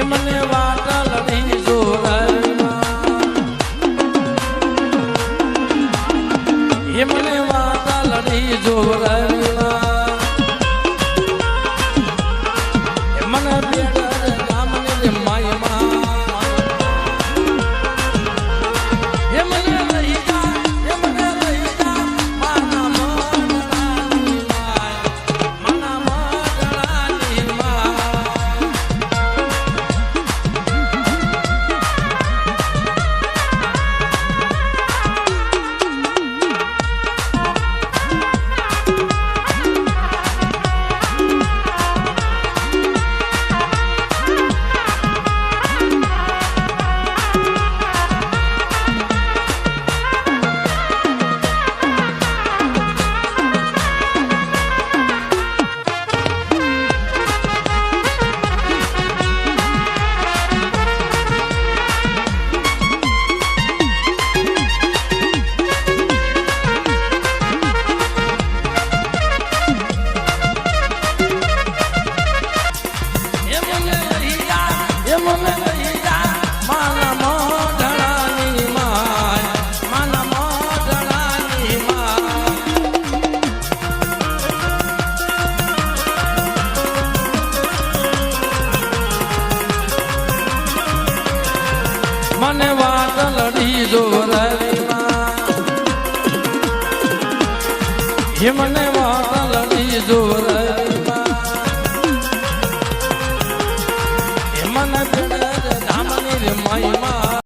મને વાટલડી જોરણીમાં મને વાટલડી જોરણીમાં મને બેડર ગામને રે માયમાં મને લઈ જા મને લઈ જા માના મગળાની માના મગળાની મને વાટલડી જોરણીમાં મને વાટલડી જોર